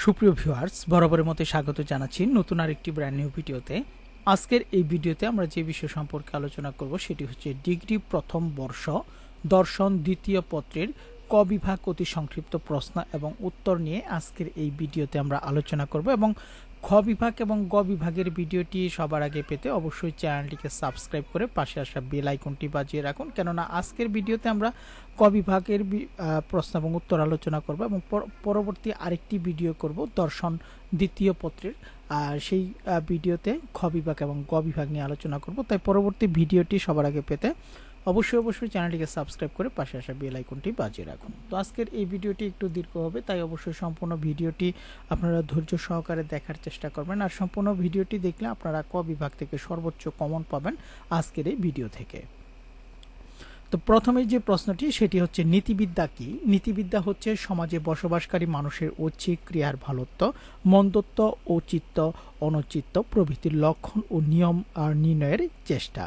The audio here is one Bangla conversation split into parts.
সুপ্রিয় ভিউয়ার্স, বরাবরের মতো স্বাগত জানাচ্ছি নতুন আরেকটি ব্র্যান্ড নিউ ভিডিওতে। আজকের এই ভিডিওতে আমরা যে বিষয় সম্পর্কে আলোচনা করব সেটি হচ্ছে ডিগ্রি প্রথম বর্ষ দর্শন দ্বিতীয় পত্রের ক বিভাগ অতি সংক্ষিপ্ত প্রশ্ন এবং উত্তর নিয়ে আজকের এই ভিডিওতে আমরা আলোচনা করব। এবং খ বিভাগ এবং গ বিভাগের ভিডিওটি সবার আগে পেতে অবশ্যই চ্যানেলটিকে সাবস্ক্রাইব করে পাশে আসা বেল আইকনটি বাজিয়ে রাখুন, কেননা আজকের ভিডিওতে আমরা ক বিভাগের প্রশ্ন এবং উত্তর আলোচনা করব এবং পরবর্তী আরেকটি ভিডিও করব দর্শন দ্বিতীয় পত্রের, সেই ভিডিওতে খ বিভাগ এবং গ বিভাগ নিয়ে আলোচনা করব। তাই পরবর্তী ভিডিওটি সবার আগে পেতে অবশ্যই চ্যানেলটিকে সাবস্ক্রাইব করে পাশে আসা বেল আইকনটি বাজিয়ে রাখুন। তো আজকের এই ভিডিওটি একটু দীর্ঘ হবে, তাই অবশ্যই সম্পূর্ণ ভিডিওটি আপনারা ধৈর্য সহকারে দেখার চেষ্টা করবেন। আর সম্পূর্ণ ভিডিওটি দেখলে আপনারা ক বিভাগ থেকে সর্বোচ্চ কমন পাবেন আজকের এই ভিডিও থেকে। তো প্রথমে যে প্রশ্নটি সেটি হচ্ছে নীতিবিদ্যা কি? নীতিবিদ্যা হচ্ছে সমাজে বসবাসকারী মানুষের ঐচ্ছিক ক্রিয়ার ভালোত্ব, মন্দত্ব, ঔচিত্য, অনুচিত্য প্রভৃতির লক্ষণ ও নিয়ম নির্ণয়ের চেষ্টা।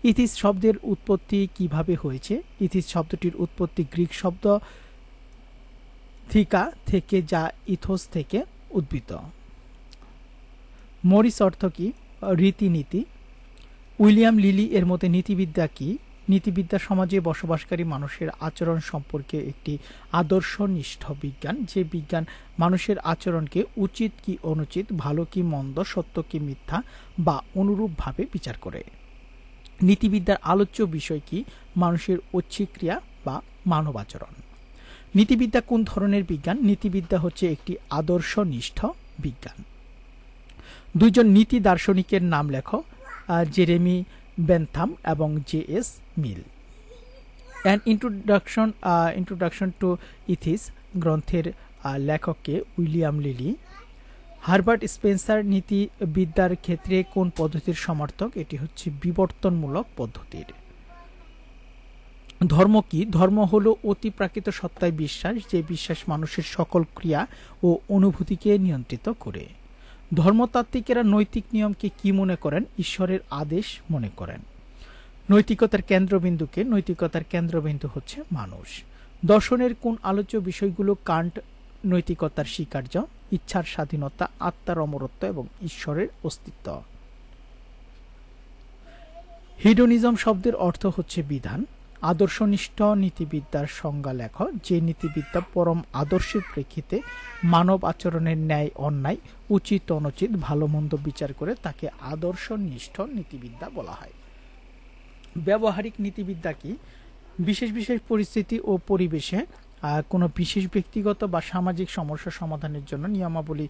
ইথিস শব্দের উৎপত্তি কিভাবে হয়েছে? ইথিস শব্দটির উৎপত্তি গ্রিক শব্দ থিকা থেকে, যা ইথোস থেকে উদ্ভূত। মরিস অর্থ কি? রীতিনীতি। উইলিয়াম লিলি এর মতে নীতিবিদ্যা কি? নীতিবিদ্যা সমাজে বসবাসকারী মানুষের আচরণ সম্পর্কে একটি আদর্শনিষ্ঠ বিজ্ঞান, যে বিজ্ঞান মানুষের আচরণকে উচিত কি অনুচিত, ভালো কি মন্দ, সত্য কি মিথ্যা বা অনুরূপভাবে বিচার করে। নীতিবিদ্যার আলোচ্য বিষয় কি? মানুষের ঐচ্ছিক ক্রিয়া বা মানব আচরণ। নীতিবিদ্যা কোন ধরনের বিজ্ঞান? নীতিবিদ্যা হচ্ছে একটি আদর্শনিষ্ঠ বিজ্ঞান। দুইজন নীতি দার্শনিকের নাম লেখো, জেরেমি বেনথাম এবং জে.এস. মিল। অ্যান ইন্ট্রোডাকশন টু ইথিস গ্রন্থের লেখককে উইলিয়াম লিলি। হারবার্ট স্পেন্সার নীতিবিদ্যার ক্ষেত্রে কোন পদ্ধতির সমর্থক? এটি হচ্ছে বিবর্তনমূলক পদ্ধতির। ধর্ম কি? ধর্ম হলো অতিপ্রাকৃত সত্তায় বিশ্বাস, যে বিশ্বাস মানুষের সকল ক্রিয়া ও অনুভূতিকে নিয়ন্ত্রিত করে। ধর্মতাত্ত্বিকেরা নৈতিক নিয়মকে কি মনে করেন? ঈশ্বরের আদেশ মনে করেন। নৈতিকতার কেন্দ্রবিন্দুকে? নৈতিকতার কেন্দ্রবিন্দু হচ্ছে মানুষ। দর্শনের কোন আলোচ্য বিষয়গুলো কান্ট নৈতিকতার স্বীকার্য? ইচ্ছার স্বাধীনতা, আত্মার অমরত্ব এবং ঈশ্বরের অস্তিত্ব। হিডোনিজম শব্দের অর্থ হচ্ছে বিধান। আদর্শনিষ্ঠ নীতিবিদ্যার সংজ্ঞা লেখ, যে নীতিবিদ্যা পরম আদর্শের প্রেক্ষিতে মানব আচরণের ন্যায় অন্যায়, উচিত অনুচিত, ভালো মন্দ বিচার করে, তাকে আদর্শনিষ্ঠ নীতিবিদ্যা বলা হয়। ব্যবহারিক নীতিবিদ্যা কি? বিশেষ পরিস্থিতি ও পরিবেশে কোনো বিশেষ ব্যক্তিগত বা সামাজিক সমস্যা সমাধানের জন্য নিয়মাবলী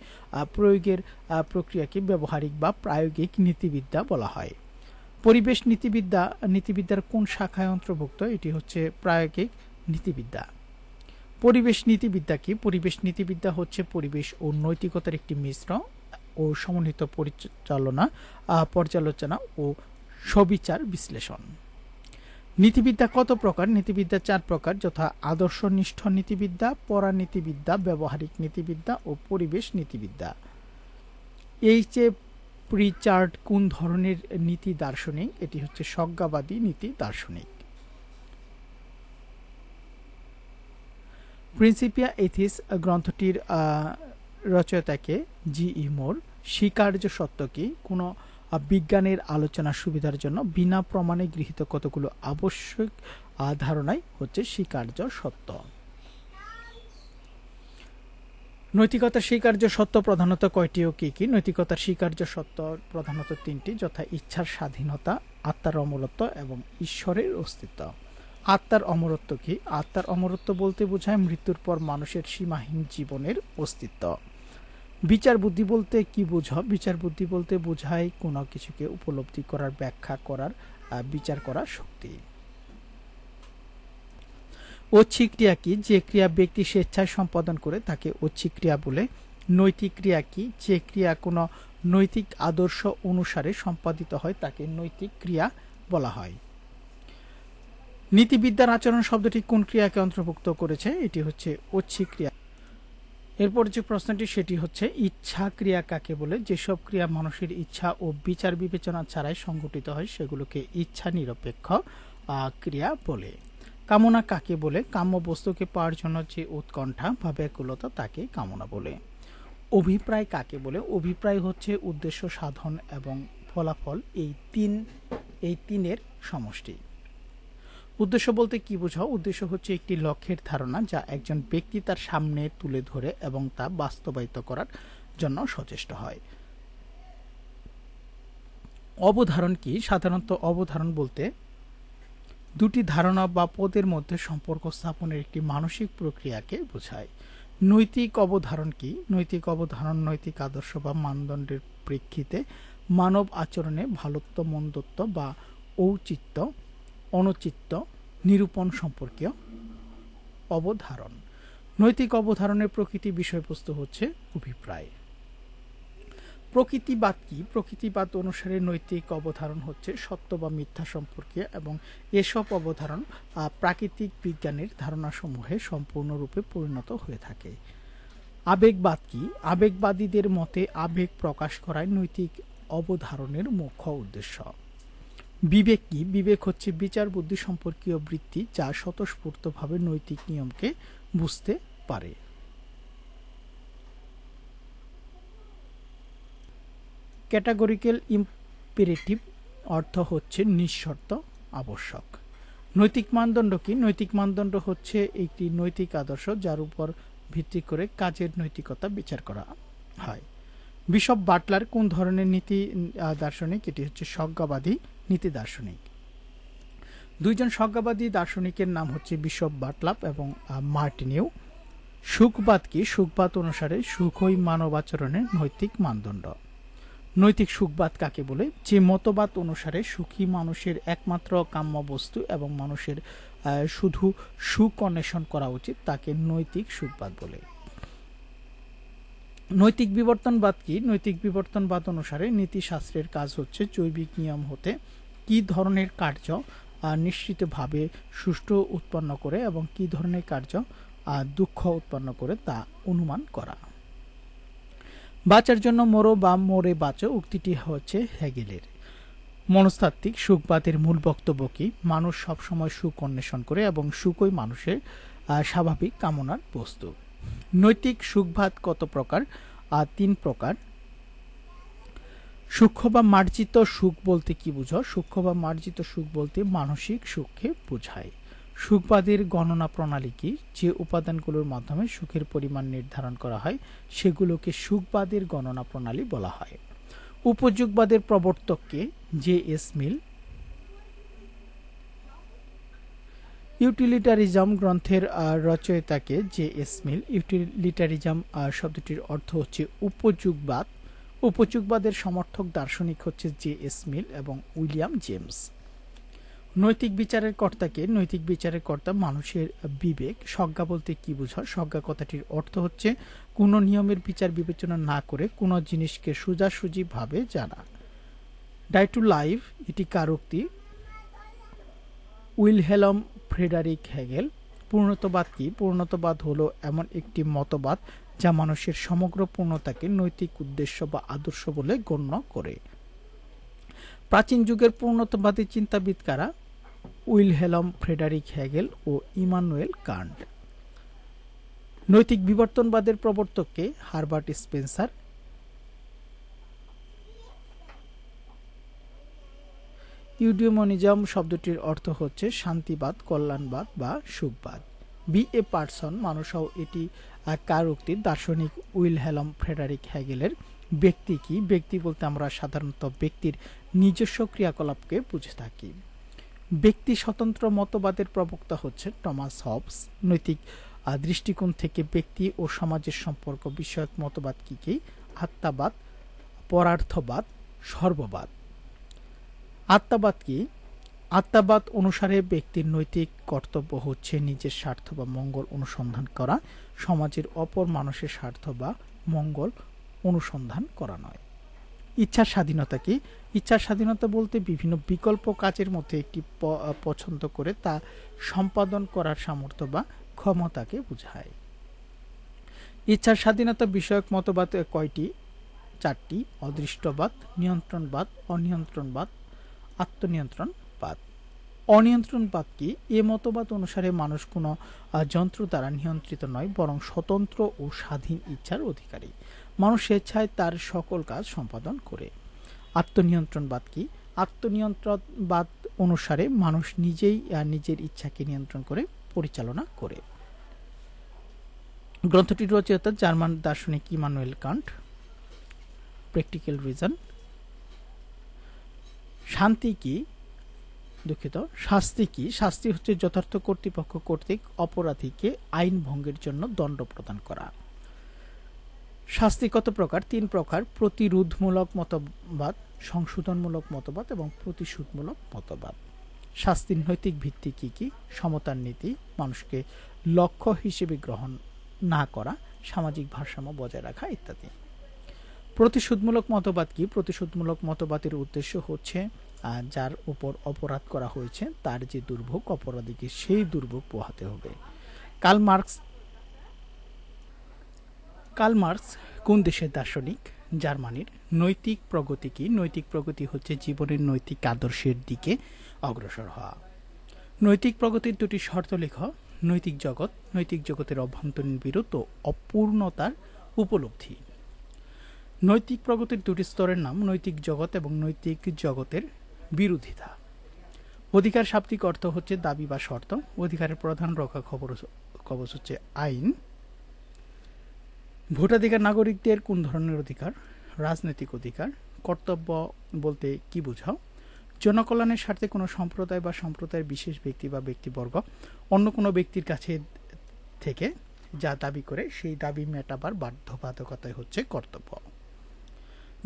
প্রয়োগের প্রক্রিয়াকে ব্যবহারিক বা প্রায়োগিক নীতিবিদ্যা বলা হয়। পরিবেশ নীতিবিদ্যার কোন শাখায় অন্তর্ভুক্ত? এটি হচ্ছে প্রায়োগিক নীতিবিদ্যা। পরিবেশ নীতিবিদ্যা কি? পরিবেশ নীতিবিদ্যা হচ্ছে পরিবেশ ও নৈতিকতার একটি মিশ্র ও সমন্বিত পর্যালোচনা ও সবিচার বিশ্লেষণ। নীতিবিদ্যা কত প্রকার? নীতিবিদ্যা 4 প্রকার, যথা আদর্শনিষ্ঠ নীতিবিদ্যা, পরানীতিবিদ্যা, ব্যবহারিক নীতিবিদ্যা ও পরিবেশ নীতিবিদ্যা। এইচ.এ. প্রিচার্ড কোন ধরনের নীতি দার্শনিক? এটি হচ্ছে স্বজ্ঞাবাদী নীতি দার্শনিক। প্রিন্সিপিয়া এথিস গ্রন্থটির রচয়িতাকে জি.ই. মোর। স্বীকার্য সত্য কি? কোন বিজ্ঞানের আলোচনার সুবিধার জন্য বিনা প্রমাণে গৃহীত কতগুলো আবশ্যক ধারণাই হচ্ছে স্বীকার্য সত্য। নৈতিকতার স্বীকার্য সত্য প্রধানত কয়টি ও কি কি? নৈতিকতার স্বীকার্য সত্য প্রধানত 3টি, যথা ইচ্ছার স্বাধীনতা, আত্মার অমরত্ব এবং ঈশ্বরের অস্তিত্ব। আত্মার অমরত্ব কি? আত্মার অমরত্ব বলতে বোঝায় মৃত্যুর পর মানুষের সীমাহীন জীবনের অস্তিত্ব। বিচার বুদ্ধি বলতে কি বোঝো? বিচার বুদ্ধি বলতে বোঝায় কোনো কিছুকে উপলব্ধি করার, ব্যাখ্যা করার, বিচার করার শক্তি। ঐচ্ছিক ক্রিয়া কি? যে ক্রিয়া ব্যক্তি স্বেচ্ছায় সম্পাদন করে তাকে ঐচ্ছিক ক্রিয়া বলে। নৈতিক ক্রিয়া কি? যে ক্রিয়া কোনো নৈতিক আদর্শ অনুসারে সম্পাদিত হয় তাকে নৈতিক ক্রিয়া বলা হয়। নীতিবিদ্যার আচরণ শব্দটি কোন ক্রিয়াকে অন্তর্ভুক্ত করেছে? এটি হচ্ছে ঐচ্ছিক ক্রিয়া। এরপর যে প্রশ্নটি সেটি হচ্ছে ইচ্ছা ক্রিয়া কাকে বলে? যেসব ক্রিয়া মানুষের ইচ্ছা ও বিচার বিবেচনা ছাড়াই সংঘটিত হয় সেগুলোকে ইচ্ছা নিরপেক্ষ ক্রিয়া বলে। কামনা কাকে বলে? কাম্য বস্তুকে পাওয়ার জন্য যে উৎকণ্ঠা বা ব্যাকুলতা তাকে কামনা বলে। অভিপ্রায় কাকে বলে? অভিপ্রায় হচ্ছে উদ্দেশ্য সাধন এবং ফলাফল, এই তিনের সমষ্টি। উদ্দেশ্য বলতে কি বোঝাও? উদ্দেশ্য হচ্ছে একটি লক্ষ্যের ধারণা যা একজন ব্যক্তি তার সামনে তুলে ধরে এবং তা বাস্তবায়িত করার জন্য সচেষ্ট হয়। অবধারণ কি? সাধারণত অবধারণ বলতে দুটি ধারণা বা পদের মধ্যে সম্পর্ক স্থাপনের একটি মানসিক প্রক্রিয়াকে বোঝায়। নৈতিক অবধারণ কি? নৈতিক অবধারণ নৈতিক আদর্শ বা মানদণ্ডের প্রেক্ষিতে মানব আচরণে ভালোত্ব, মন্দত্ব বা ঔচিত্য, অনুচিত্য নিরূপণ সম্পর্কীয় অবধারণ। নৈতিক অবধারণের প্রকৃতি বিষয়বস্তু হচ্ছে অভিপ্রায়। প্রকৃতিবাদ কি? প্রকৃতিবাদ অনুসারে নৈতিক অবধারণ হচ্ছে সত্য বা মিথ্যা সম্পর্কে, এবং এসব অবধারণ প্রাকৃতিক বিজ্ঞানের ধারণাসমূহে সম্পূর্ণরূপে পরিণত হয়ে থাকে। আবেগবাদ কি? আবেগবাদীদের মতে আবেগ প্রকাশ করাই নৈতিক অবধারণের মুখ্য উদ্দেশ্য। বিবেক কি? বিবেক হচ্ছে বিচার বুদ্ধি সম্পর্কীয় বৃত্তি যা স্বতঃস্ফূর্তভাবে নৈতিক নিয়মকে বুঝতে পারে। ক্যাটাগরিক্যাল ইম্পেরেটিভ অর্থ হচ্ছে নিঃশর্ত আবশ্যক। নৈতিক মানদণ্ড কি? নৈতিক মানদণ্ড হচ্ছে একটি নৈতিক আদর্শ যার উপর ভিত্তি করে কাজের নৈতিকতা বিচার করা হয়। বিশপ বাটলার কোন ধরনের নীতি দার্শনিক? এটি হচ্ছে স্বজ্ঞাবাদী নীতি দার্শনিক। দুইজন স্বজ্ঞাবাদী দার্শনিকের নাম হচ্ছে বিশপ বাটলার এবং মার্টিনিউ। সুখবাদ কি? সুখবাদ অনুসারে সুখই মানব আচরণের নৈতিক মানদণ্ড। নৈতিক সুখবাদ কাকে বলে? যে মতবাদ অনুসারে সুখী মানুষের একমাত্র কাম্য বস্তু এবং মানুষের শুধু সুখ অন্বেষণ করা উচিত তাকে নৈতিক সুখবাদ বলে। নৈতিক বিবর্তনবাদ কি? নৈতিক বিবর্তনবাদ অনুসারে নীতিশাস্ত্রের কাজ হচ্ছে জৈবিক নিয়ম হতে কি ধরনের কার্য নিশ্চিতভাবে সুষ্ঠু উৎপন্ন করে এবং কি ধরনের কার্য দুঃখ উৎপন্ন করে তা অনুমান করা। বাঁচার জন্য মরো বা মরে বাঁচো উক্তিটি হচ্ছে হেগেলের। মনস্তাত্ত্বিক সুখবাদের মূল বক্তব্য কি? মানুষ সবসময় সুখ অন্বেষণ করে এবং সুখই মানুষের স্বাভাবিক কামনার বস্তু। নৈতিক সুখবাদ কত প্রকার? 3 প্রকার। সূক্ষ্ম বা মার্জিত সুখ বলতে কি বুঝো? সূক্ষ্ম বা মার্জিত সুখ বলতে মানসিক সুখকে বোঝায়। সুখবাদের গণনা প্রণালী কি? যে উপাদানগুলোর মাধ্যমে সুখের পরিমাণ নির্ধারণ করা হয় সেগুলোকে সুখবাদের গণনা প্রণালী বলা হয়। উপযোগবাদের প্রবর্তককে? জে.এস. মিল। ইউটিলিটারিজম গ্রন্থের রচয়িতাকে? জে.এস. মিল। ইউটিলিটারিজম শব্দটির অর্থ হচ্ছে উপযোগবাদ। উপযোগবাদের সমর্থক দার্শনিক হচ্ছে জে.এস. মিল এবং উইলিয়াম জেমস। নৈতিক বিচারের কর্তাকে? নৈতিক বিচারের কর্তা মানুষের বিবেক। স্বজ্ঞা বলতে কি বোঝো? স্বজ্ঞা কথাটির অর্থ হচ্ছে কোনো নিয়মের বিচার বিবেচনা না করে কোনো জিনিসকে সোজাসুজি ভাবে জানা। ডাই টু লাইফ এটি কার উক্তি? Wilhelm Frederick Hegel. পূর্ণত্ববাদ কি? পূর্ণত্ববাদ হলো এমন একটি মতবাদ যা মানুষের সমগ্র পূর্ণতাকে নৈতিক উদ্দেশ্য বা আদর্শ বলে গণ্য করে। প্রাচীন যুগের পূর্ণত্ববাদী চিন্তাবিদ কারা? উইলহেলম ফ্রেডারিক হেগেল ও ইমানুয়েল কান্ট। নৈতিক বিবর্তনবাদের প্রবর্তককে? Herbert Spencer. ইউডিওমনিজম শব্দটির অর্থ হচ্ছে শান্তিবাদ, কল্যাণবাদ বা সুখবাদ। বি.এ. পার্সন মানুষও এটি কার উক্তি? দার্শনিক উইলহেলম ফ্রেডারিক হেগেলের। ব্যক্তি কি? ব্যক্তি বলতে আমরা সাধারণত ব্যক্তির নিজস্ব ক্রিয়াকলাপকে বুঝে থাকি। ব্যক্তি স্বতন্ত্র মতবাদের প্রবক্তা হচ্ছে টমাস হবস। নৈতিক দৃষ্টিকোণ থেকে ব্যক্তি ও সমাজের সম্পর্ক বিষয়ক মতবাদ কি কি? আত্মাবাদ, পরার্থবাদ, সর্ববাদ। আত্মাবাদ কি? আত্মাবাদ অনুসারে ব্যক্তির নৈতিক কর্তব্য হচ্ছে নিজের স্বার্থ বা মঙ্গল অনুসন্ধান করা, সমাজের অপর মানুষের স্বার্থ বা মঙ্গল অনুসন্ধান করা নয়। ইচ্ছার স্বাধীনতা কি? ইচ্ছার স্বাধীনতা বলতে বিভিন্ন বিকল্প কাজের মধ্যে একটি পছন্দ করে তা সম্পাদন করার সামর্থ্য বা ক্ষমতাকে বোঝায়। ইচ্ছার স্বাধীনতা বিষয়ক মতবাদ কয়টি? 4টি। অদৃষ্টবাদ, নিয়ন্ত্রণবাদ, অনিয়ন্ত্রণবাদ, আত্মনিয়ন্ত্রণবাদ। অনিয়ন্ত্রণবাদ কি? এ মতবাদ অনুসারে মানুষ কোনো যন্ত্র দ্বারা নিয়ন্ত্রিত নয়, বরং স্বতন্ত্র ও স্বাধীন ইচ্ছার অধিকারী। মানুষ স্বেচ্ছায় তার সকল কাজ সম্পাদন করে। আত্মনিয়ন্ত্রণবাদ কি? আত্মনিয়ন্ত্রণবাদ অনুসারে মানুষ নিজেই নিজের ইচ্ছাকে নিয়ন্ত্রণ করে পরিচালনা করে। গ্রন্থটির রচয়িতা জার্মান দার্শনিক ইমানুয়েল কান্ট। Practical reason. শান্তি কি? শাস্তি কি? শাস্তি হচ্ছে যথার্থ কর্তৃপক্ষ কর্তৃক অপরাধীকে আইন ভঙ্গের জন্য দণ্ড প্রদান করা। শাস্তি কত প্রকার? 3 প্রকার: প্রতিরোধমূলক মতবাদ, সংশোধনমূলক মতবাদ এবং প্রতিশোধমূলক মতবাদ। শাস্তির নৈতিক ভিত্তি কি কি? সমতার নীতি, মানুষকে লক্ষ্য হিসেবে গ্রহণ না করা, সামাজিক ভারসাম্য বজায় রাখা ইত্যাদি। প্রতিশোধমূলক মতবাদ কি? প্রতিশোধমূলক মতবাদের উদ্দেশ্য হচ্ছে যার উপর অপরাধ করা হয়েছে তার যে দুর্ভোগ, অপরাধীকে সেই দুর্ভোগ পোহাতে হবে। কার্ল মার্কস কোন দেশের দার্শনিক? জার্মানির। নৈতিক প্রগতি কি? নৈতিক প্রগতি হচ্ছে জীবনের নৈতিক আদর্শের দিকে অগ্রসর হওয়া। নৈতিক প্রগতির 2টি শর্ত লেখ। নৈতিক জগৎ, নৈতিক জগতের অভ্যন্তরীণ বিরোধ ও অপূর্ণতার উপলব্ধি। নৈতিক প্রগতির 2টি স্তরের নাম নৈতিক জগৎ এবং নৈতিক জগতের বিরোধিতা। অধিকার শাব্দিক অর্থ হচ্ছে দাবি বা শর্ত। অধিকারের প্রধান রক্ষা কবচ হচ্ছে আইন। ভোটাধিকার নাগরিকদের কোন ধরনের অধিকার? রাজনৈতিক অধিকার। কর্তব্য বলতে কি বোঝাও? জনকল্যাণের স্বার্থে কোনো সম্প্রদায় বা সম্প্রদায়ের বিশেষ ব্যক্তি বা ব্যক্তিবর্গ অন্য কোনো ব্যক্তির কাছে থেকে যা দাবি করে সেই দাবি মেটাবার বাধ্যবাধকতাই হচ্ছে কর্তব্য।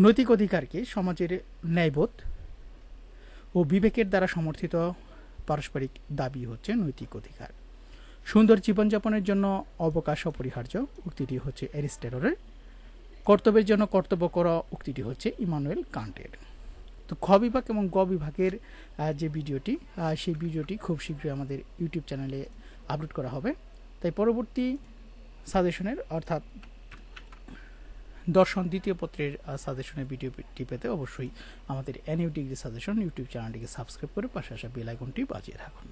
নৈতিক অধিকার কি? সমাজের ন্যায়বোধ ও বিবেকের দ্বারা সমর্থিত পারস্পরিক দাবি হচ্ছে নৈতিক অধিকার। সুন্দর জীবনযাপনের জন্য অবকাশ অপরিহার্য উক্তিটি হচ্ছে অ্যারিস্টটলের। কর্তব্যের জন্য কর্তব্য করা উক্তিটি হচ্ছে ইমানুয়েল কান্টের। তো খ বিভাগ এবং গ বিভাগের যে ভিডিওটি সেই ভিডিওটি খুব শীঘ্রই আমাদের ইউটিউব চ্যানেলে আপলোড করা হবে। তাই পরবর্তী সাজেশনের অর্থাৎ দর্শন 2য় পত্রের সাজেশনের ভিডিওটি পেতে অবশ্যই আমাদের এনইউ ডিগ্রি সাজেশন ইউটিউব চ্যানেলটিকে সাবস্ক্রাইব করে পাশে আসা বেল আইকনটি বাজিয়ে রাখুন।